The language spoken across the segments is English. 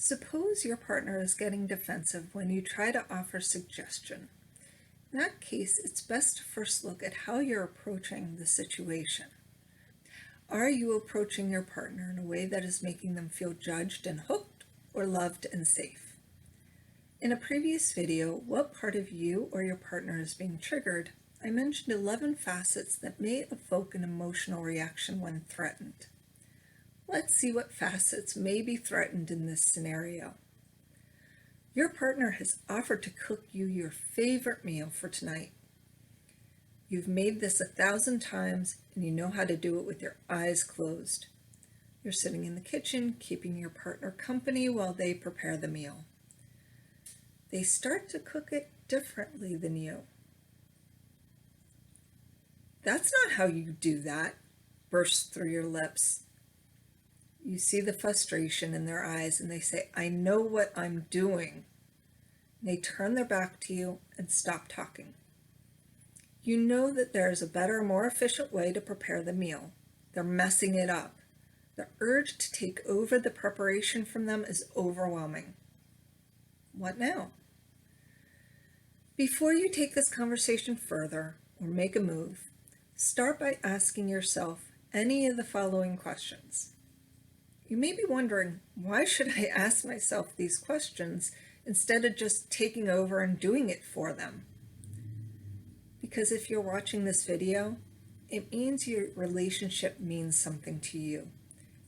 Suppose your partner is getting defensive when you try to offer suggestion. In that case, it's best to first look at how you're approaching the situation. Are you approaching your partner in a way that is making them feel judged and hooked, or loved and safe? In a previous video, What Part of You or Your Partner is Being Triggered, I mentioned 11 facets that may evoke an emotional reaction when threatened. Let's see what facets may be threatened in this scenario. Your partner has offered to cook you your favorite meal for tonight. You've made this 1,000 times and you know how to do it with your eyes closed. You're sitting in the kitchen, keeping your partner company while they prepare the meal. They start to cook it differently than you. "That's not how you do that," bursts through your lips. You see the frustration in their eyes and they say, "I know what I'm doing." They turn their back to you and stop talking. You know that there is a better, more efficient way to prepare the meal. They're messing it up. The urge to take over the preparation from them is overwhelming. What now? Before you take this conversation further or make a move, start by asking yourself any of the following questions. You may be wondering, why should I ask myself these questions instead of just taking over and doing it for them? Because if you're watching this video, it means your relationship means something to you,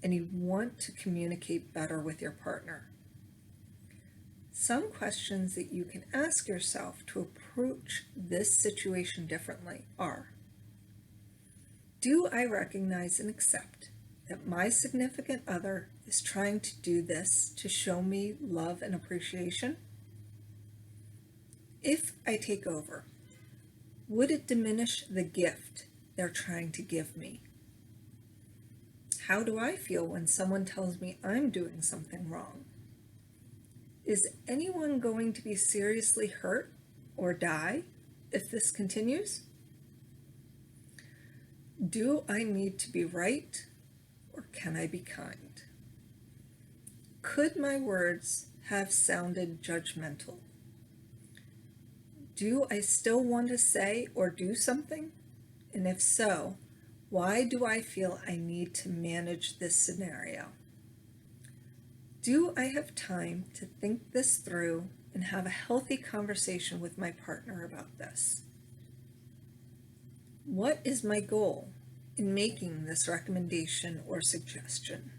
and you want to communicate better with your partner. Some questions that you can ask yourself to approach this situation differently are: do I recognize and accept that my significant other is trying to do this to show me love and appreciation? If I take over, would it diminish the gift they're trying to give me? How do I feel when someone tells me I'm doing something wrong? Is anyone going to be seriously hurt or die if this continues? Do I need to be right, or can I be kind? Could my words have sounded judgmental? Do I still want to say or do something? And if so, why do I feel I need to manage this scenario? Do I have time to think this through and have a healthy conversation with my partner about this? What is my goal in making this recommendation or suggestion?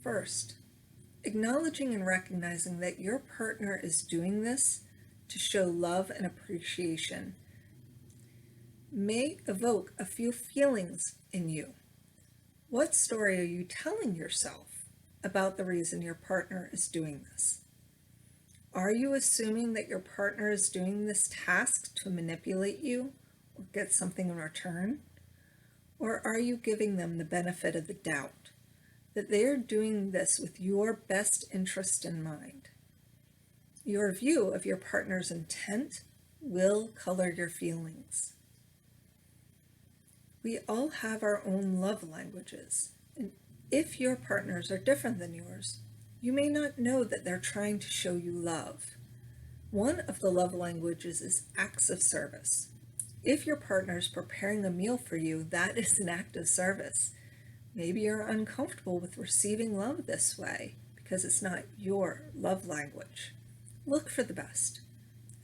First, acknowledging and recognizing that your partner is doing this to show love and appreciation may evoke a few feelings in you. What story are you telling yourself about the reason your partner is doing this? Are you assuming that your partner is doing this task to manipulate you or get something in return? Or are you giving them the benefit of the doubt that they are doing this with your best interest in mind? Your view of your partner's intent will color your feelings. We all have our own love languages, and if your partners are different than yours, you may not know that they're trying to show you love. One of the love languages is acts of service. If your partner is preparing a meal for you, that is an act of service. Maybe you're uncomfortable with receiving love this way because it's not your love language. Look for the best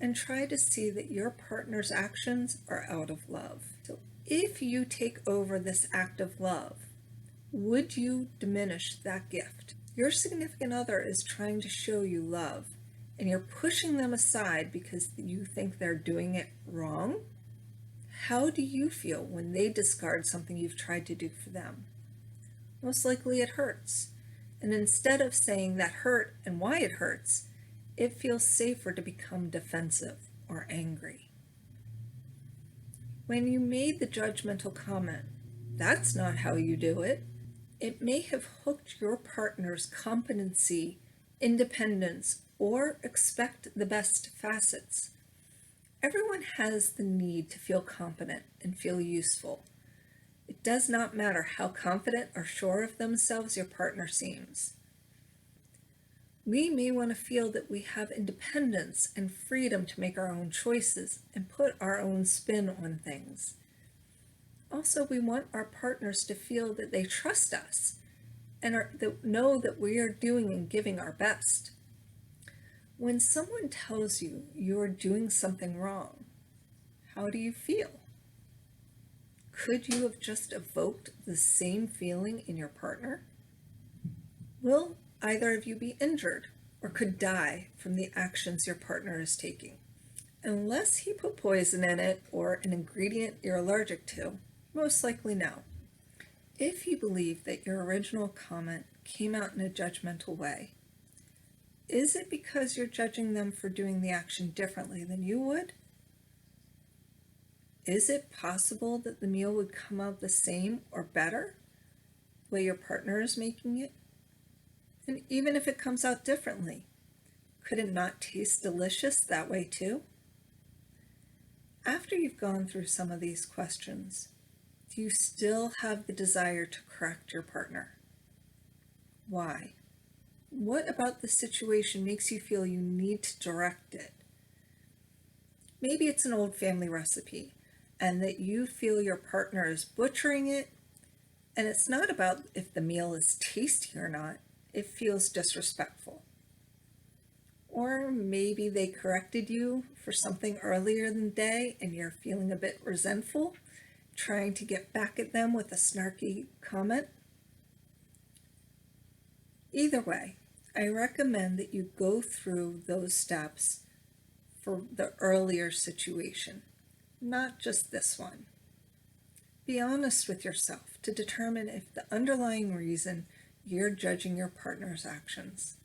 and try to see that your partner's actions are out of love. So if you take over this act of love, would you diminish that gift? Your significant other is trying to show you love, and you're pushing them aside because you think they're doing it wrong. How do you feel when they discard something you've tried to do for them? Most likely it hurts. And instead of saying that hurt and why it hurts, it feels safer to become defensive or angry. When you made the judgmental comment, "That's not how you do it," it may have hooked your partner's competency, independence, or expect the best facets. Everyone has the need to feel competent and feel useful. It does not matter how confident or sure of themselves your partner seems. We may want to feel that we have independence and freedom to make our own choices and put our own spin on things. Also, we want our partners to feel that they trust us and know that we are doing and giving our best. When someone tells you you are doing something wrong, how do you feel? Could you have just evoked the same feeling in your partner? Will either of you be injured or could die from the actions your partner is taking? Unless he put poison in it or an ingredient you're allergic to, most likely no. If you believe that your original comment came out in a judgmental way, is it because you're judging them for doing the action differently than you would? Is it possible that the meal would come out the same or better the way your partner is making it? And even if it comes out differently, could it not taste delicious that way too? After you've gone through some of these questions, do you still have the desire to correct your partner? Why? What about the situation makes you feel you need to direct it? Maybe it's an old family recipe and that you feel your partner is butchering it, and it's not about if the meal is tasty or not, it feels disrespectful. Or maybe they corrected you for something earlier in the day and you're feeling a bit resentful, trying to get back at them with a snarky comment. Either way, I recommend that you go through those steps for the earlier situation, not just this one. Be honest with yourself to determine if the underlying reason you're judging your partner's actions.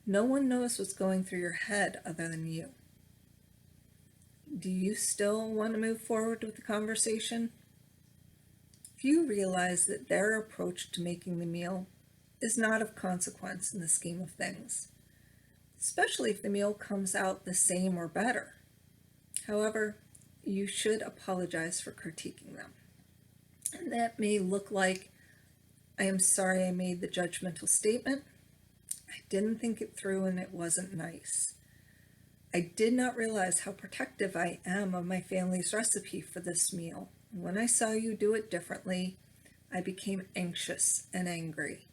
No one knows what's going through your head other than you. Do you still want to move forward with the conversation? If you realize that their approach to making the meal is not of consequence in the scheme of things, especially if the meal comes out the same or better. However, you should apologize for critiquing them. And that may look like, I am sorry I made the judgmental statement. I didn't think it through and it wasn't nice. I did not realize how protective I am of my family's recipe for this meal. When I saw you do it differently, I became anxious and angry.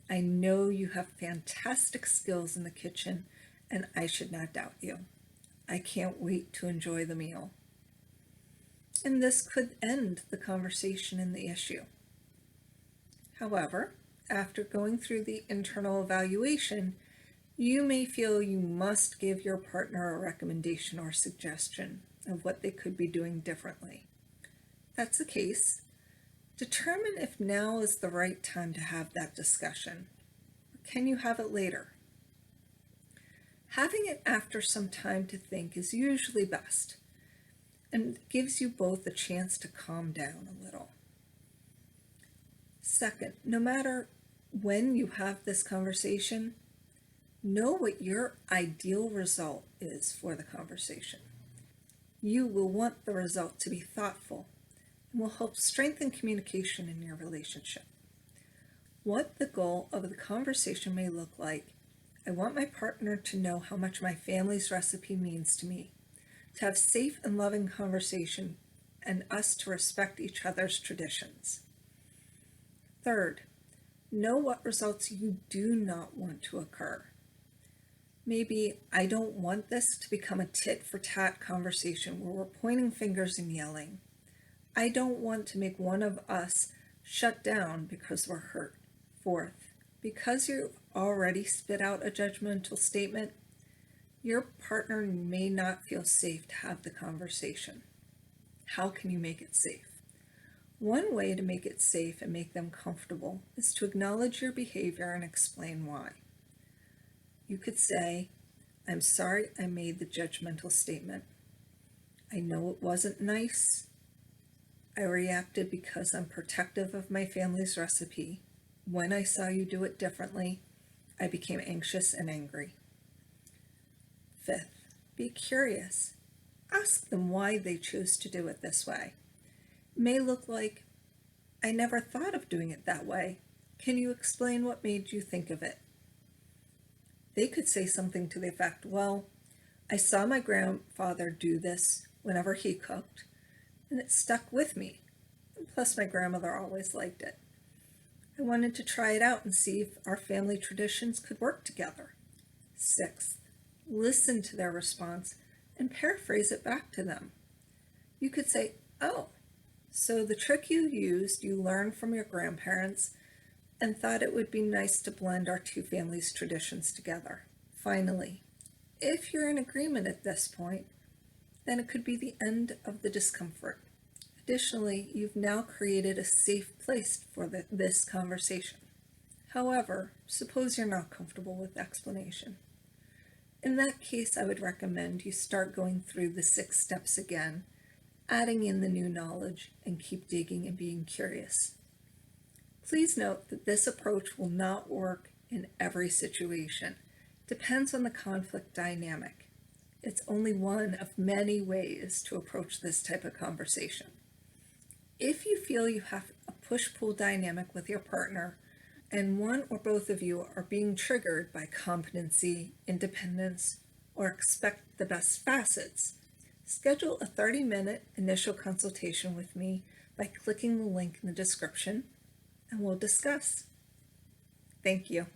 I know you have fantastic skills in the kitchen, and I should not doubt you. I can't wait to enjoy the meal. And this could end the conversation and the issue. However, after going through the internal evaluation, you may feel you must give your partner a recommendation or suggestion of what they could be doing differently. If that's the case, determine if now is the right time to have that discussion. Or can you have it later? Having it after some time to think is usually best and gives you both a chance to calm down a little. Second, no matter when you have this conversation, know what your ideal result is for the conversation. You will want the result to be thoughtful and will help strengthen communication in your relationship. What the goal of the conversation may look like: I want my partner to know how much my family's recipe means to me, to have safe and loving conversation, and us to respect each other's traditions. Third, know what results you do not want to occur. Maybe I don't want this to become a tit-for-tat conversation where we're pointing fingers and yelling. I don't want to make one of us shut down because we're hurt. Fourth, because you've already spit out a judgmental statement, your partner may not feel safe to have the conversation. How can you make it safe? One way to make it safe and make them comfortable is to acknowledge your behavior and explain why. You could say, I'm sorry I made the judgmental statement. I know it wasn't nice. I reacted because I'm protective of my family's recipe. When I saw you do it differently, I became anxious and angry. Fifth, be curious. Ask them why they chose to do it this way. It may look like, I never thought of doing it that way. Can you explain what made you think of it? They could say something to the effect, well, I saw my grandfather do this whenever he cooked, and it stuck with me. And plus, my grandmother always liked it. I wanted to try it out and see if our family traditions could work together. Sixth, listen to their response and paraphrase it back to them. You could say, oh, so the trick you used, you learned from your grandparents and thought it would be nice to blend our two families' traditions together. Finally, if you're in agreement at this point, then it could be the end of the discomfort. Additionally, you've now created a safe place for this conversation. However, suppose you're not comfortable with explanation. In that case, I would recommend you start going through the 6 steps again, adding in the new knowledge, and keep digging and being curious. Please note that this approach will not work in every situation. It depends on the conflict dynamic. It's only one of many ways to approach this type of conversation. If you feel you have a push-pull dynamic with your partner, and one or both of you are being triggered by competency, independence, or expect the best facets, schedule a 30-minute initial consultation with me by clicking the link in the description, and we'll discuss. Thank you.